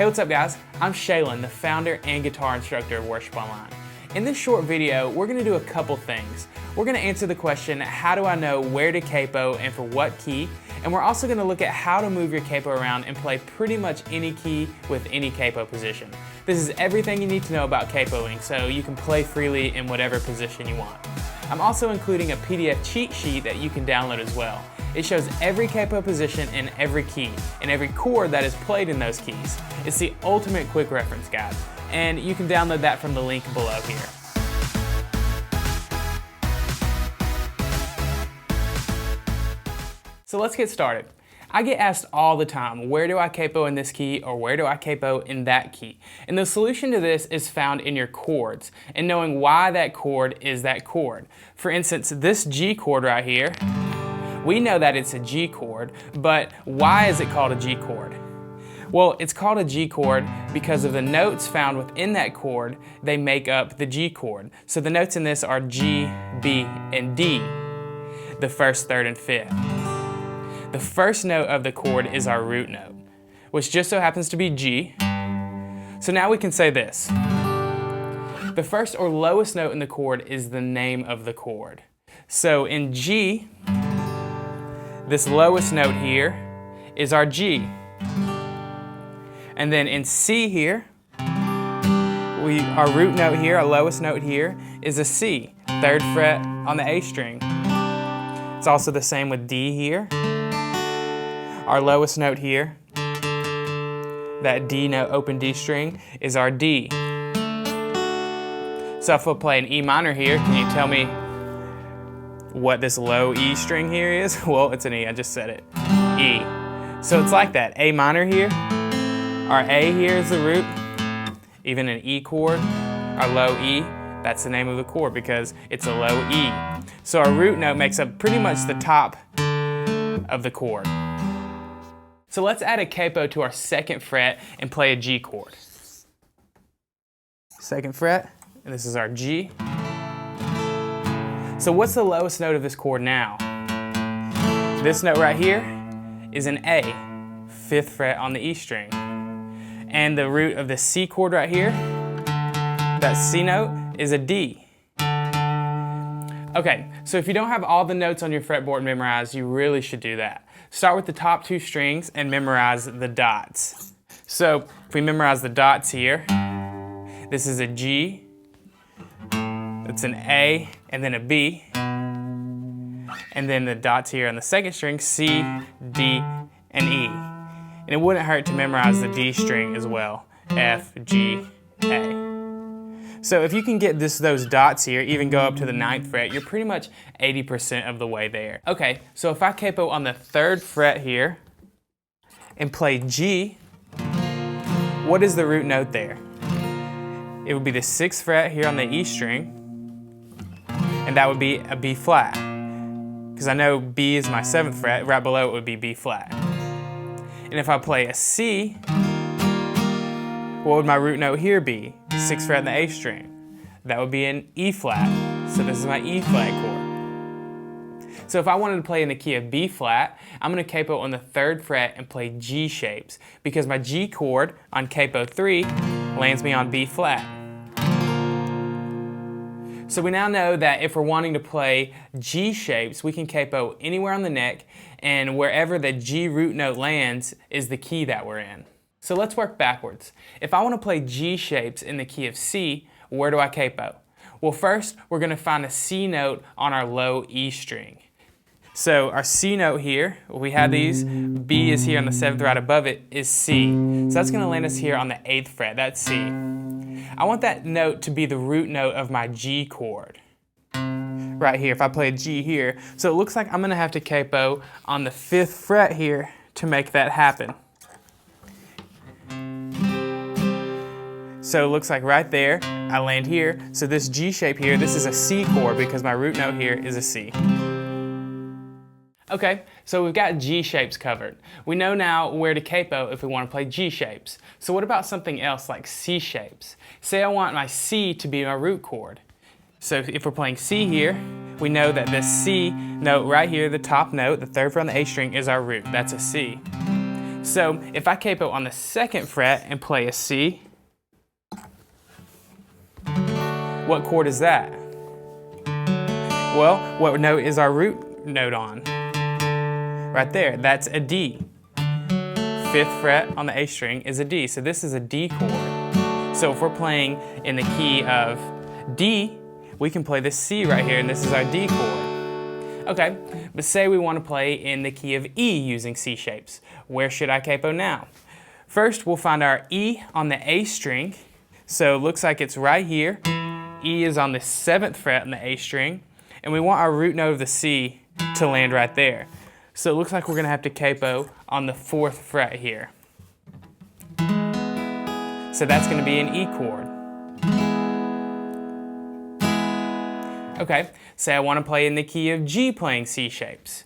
Hey, what's up guys? I'm Shaylin, the founder and guitar instructor of Worship Online. In this short video, we're going to do a couple things. We're going to answer the question, how do I know where to capo and for what key? And we're also going to look at how to move your capo around and play pretty much any key with any capo position. This is everything you need to know about capoing, so you can play freely in whatever position you want. I'm also including a PDF cheat sheet that you can download as well. It shows every capo position in every key and every chord that is played in those keys. It's the ultimate quick reference guide, and you can download that from the link below here. So let's get started. I get asked all the time, where do I capo in this key or where do I capo in that key? And the solution to this is found in your chords and knowing why that chord is that chord. For instance, this G chord right here, we know that it's a G chord, but why is it called a G chord? Well, it's called a G chord because of the notes found within that chord, they make up the G chord. So the notes in this are G, B, and D, the first, third, and fifth. The first note of the chord is our root note, which just so happens to be G. So now we can say this. The first or lowest note in the chord is the name of the chord. So in G, this lowest note here is our G. And then in C here, our root note here, our lowest note here, is a C, third fret on the A string. It's also the same with D here. Our lowest note here, that D note, open D string, is our D. So if we play an E minor here, can you tell me what this low E string here is? Well, it's an E, I just said it. E. So it's like that. A minor here, our A here is the root, even an E chord, our low E, that's the name of the chord because it's a low E. So our root note makes up pretty much the top of the chord. So let's add a capo to our second fret and play a G chord. Second fret, and this is our G. So what's the lowest note of this chord now? This note right here is an A, fifth fret on the E string. And the root of the C chord right here, that C note, is a D. Okay, so if you don't have all the notes on your fretboard memorized, you really should do that. Start with the top two strings and memorize the dots. So if we memorize the dots here, this is a G, it's an A, and then a B. And then the dots here on the second string, C, D, and E. And it wouldn't hurt to memorize the D string as well, F, G, A. So if you can get those dots here, even go up to the 9th fret, you're pretty much 80% of the way there. Okay, so if I capo on the 3rd fret here and play G, what is the root note there? It would be the 6th fret here on the E string, and that would be a B flat. Because I know B is my 7th fret, right below it would be B flat. And if I play a C, what would my root note here be? 6th fret in the A string. That would be an E flat. So this is my E flat chord. So if I wanted to play in the key of B flat, I'm going to capo on the 3rd fret and play G shapes because my G chord on capo 3 lands me on B flat. So we now know that if we're wanting to play G shapes, we can capo anywhere on the neck, and wherever the G root note lands is the key that we're in. So let's work backwards. If I want to play G shapes in the key of C, where do I capo? Well, first we're going to find a C note on our low E string. So our C note here, we have these, B is here on the 7th right above it, is C. So that's going to land us here on the 8th fret, that's C. I want that note to be the root note of my G chord. Right here, if I play a G here. So it looks like I'm going to have to capo on the 5th fret here to make that happen. So it looks like right there, I land here. So this G shape here, this is a C chord because my root note here is a C. Okay, so we've got G shapes covered. We know now where to capo if we want to play G shapes. So what about something else like C shapes? Say I want my C to be my root chord. So if we're playing C here, we know that this C note right here, the top note, the 3rd fret on the A string, is our root. That's a C. So if I capo on the 2nd fret and play a C, what chord is that? Well, what note is our root note on? Right there, that's a D. 5th fret on the A string is a D, so this is a D chord. So if we're playing in the key of D, we can play this C right here, and this is our D chord. Okay, but say we want to play in the key of E using C shapes. Where should I capo now? First, we'll find our E on the A string. So it looks like it's right here. E is on the 7th fret on the A string, and we want our root note of the C to land right there. So it looks like we're going to have to capo on the 4th fret here. So that's going to be an E chord. Okay, say I want to play in the key of G playing C shapes.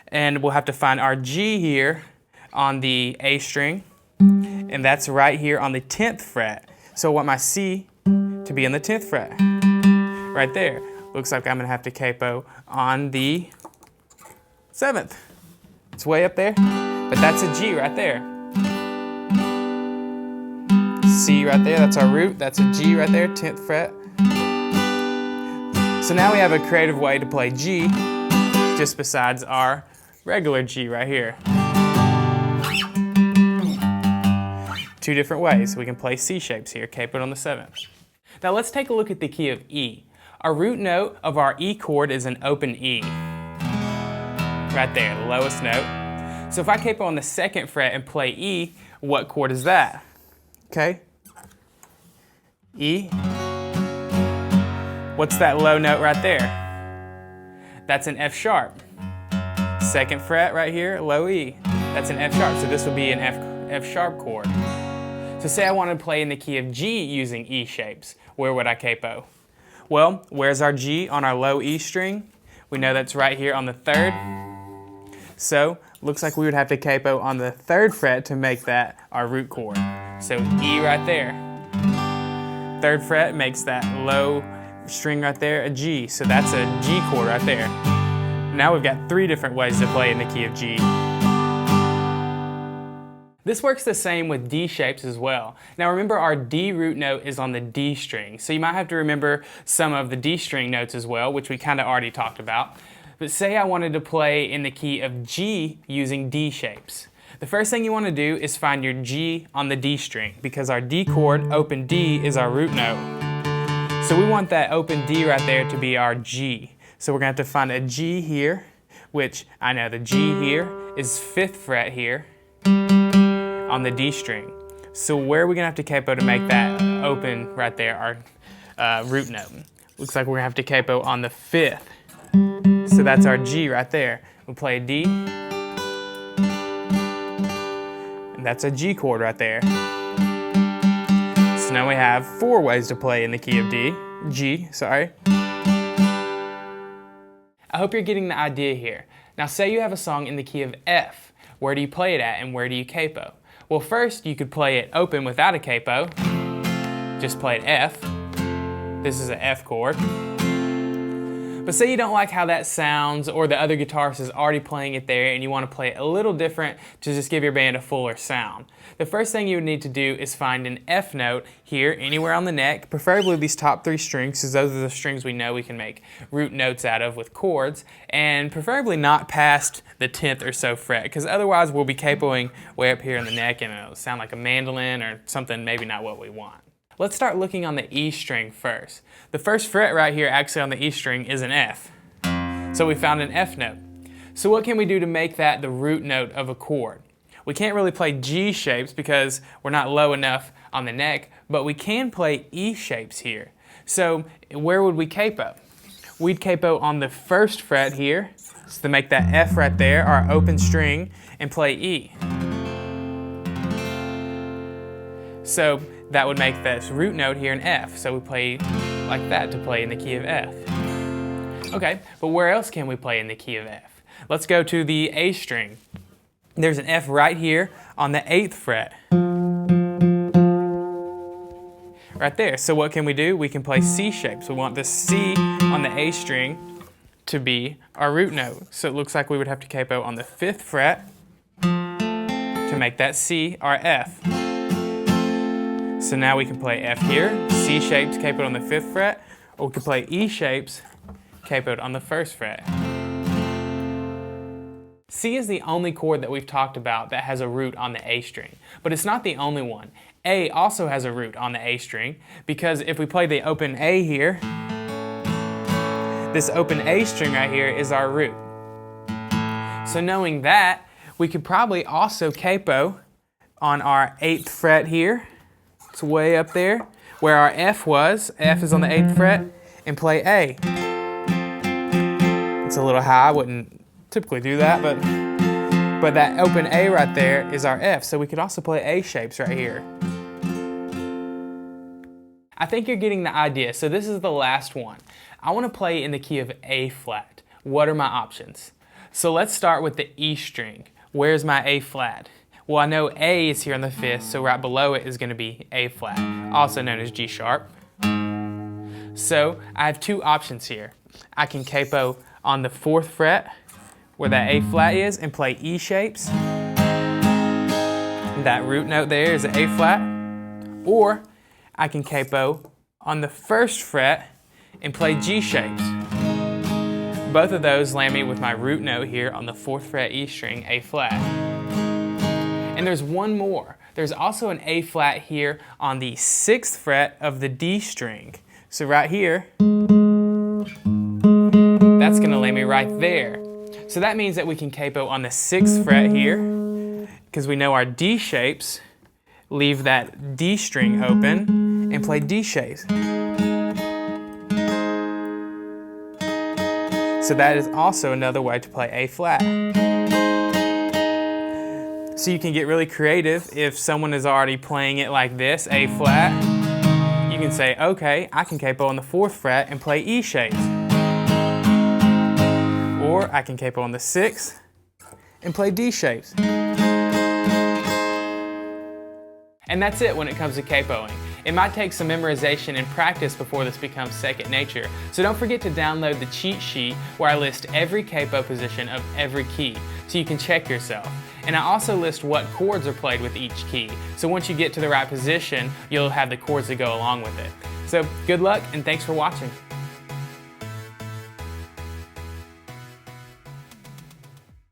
And we'll have to find our G here on the A string, and that's right here on the 10th fret. So I want my C to be on the 10th fret, right there. Looks like I'm going to have to capo on the 7th. It's way up there, but that's a G right there. C right there, that's our root. That's a G right there, 10th fret. So now we have a creative way to play G just besides our regular G right here. 2 different ways. We can play C shapes here, capoed on the 7th. Now let's take a look at the key of E. Our root note of our E chord is an open E. Right there, the lowest note. So if I capo on the 2nd fret and play E, what chord is that? Okay. E. What's that low note right there? That's an F sharp. 2nd fret right here, low E. That's an F sharp, so this will be an F sharp chord. So say I want to play in the key of G using E shapes. Where would I capo? Well, where's our G on our low E string? We know that's right here on the 3rd. So looks like we would have to capo on the 3rd fret to make that our root chord. So E right there. 3rd fret makes that low string right there a G, so that's a G chord right there. Now we've got 3 different ways to play in the key of G. This works the same with D shapes as well. Now remember, our D root note is on the D string, so you might have to remember some of the D string notes as well, which we kind of already talked about. But say I wanted to play in the key of G using D shapes. The first thing you want to do is find your G on the D string, because our D chord, open D, is our root note. So we want that open D right there to be our G. So we're going to have to find a G here, which I know the G here is 5th fret here on the D string. So where are we going to have to capo to make that open right there, our root note? Looks like we're going to have to capo on the 5th. So that's our G right there. We'll play a D, and that's a G chord right there. So now we have 4 ways to play in the key of G. I hope you're getting the idea here. Now say you have a song in the key of F. Where do you play it at and where do you capo? Well, first you could play it open without a capo. Just play it F. This is an F chord. But say you don't like how that sounds, or the other guitarist is already playing it there and you want to play it a little different to just give your band a fuller sound. The first thing you would need to do is find an F note here, anywhere on the neck, preferably these top 3 strings, because those are the strings we know we can make root notes out of with chords, and preferably not past the 10th or so fret, because otherwise we'll be capoing way up here in the neck and it'll sound like a mandolin or something maybe not what we want. Let's start looking on the E string first. The first fret right here actually on the E string is an F. So we found an F note. So what can we do to make that the root note of a chord? We can't really play G shapes because we're not low enough on the neck, but we can play E shapes here. So where would we capo? We'd capo on the 1st fret here, so to make that F right there, our open string, and play E. So that would make this root note here an F. So we play like that to play in the key of F. Okay, but where else can we play in the key of F? Let's go to the A string. There's an F right here on the 8th fret. Right there. So what can we do? We can play C shapes. We want the C on the A string to be our root note. So it looks like we would have to capo on the 5th fret to to make that C our F. So now we can play F here, C shaped capoed on the 5th fret, or we can play E shapes capoed on the 1st fret. C is the only chord that we've talked about that has a root on the A string, but it's not the only one. A also has a root on the A string, because if we play the open A here, this open A string right here is our root. So knowing that, we could probably also capo on our 8th fret here. It's way up there, where our F was. F is on the 8th fret, and play A. It's a little high, I wouldn't typically do that, but that open A right there is our F, so we could also play A shapes right here. I think you're getting the idea, so this is the last one. I want to play in the key of A flat. What are my options? So let's start with the E string. Where's my A flat? Well, I know A is here on the 5th, so right below it is going to be A flat, also known as G sharp. So I have two options here. I can capo on the 4th fret, where that A flat is, and play E shapes. That root note there is an A flat. Or I can capo on the 1st fret and play G shapes. Both of those land me with my root note here on the 4th fret E string, A flat. And there's one more. There's also an A flat here on the 6th fret of the D string. So right here, that's gonna land me right there. So that means that we can capo on the 6th fret here, because we know our D shapes leave that D string open, and play D shapes. So that is also another way to play A flat. So you can get really creative. If someone is already playing it like this, A flat, you can say, okay, I can capo on the 4th fret and play E shapes. Or I can capo on the 6th and play D shapes. And that's it when it comes to capoing. It might take some memorization and practice before this becomes second nature, so don't forget to download the cheat sheet where I list every capo position of every key, so you can check yourself. And I also list what chords are played with each key, so once you get to the right position, you'll have the chords to go along with it. So good luck and thanks for watching.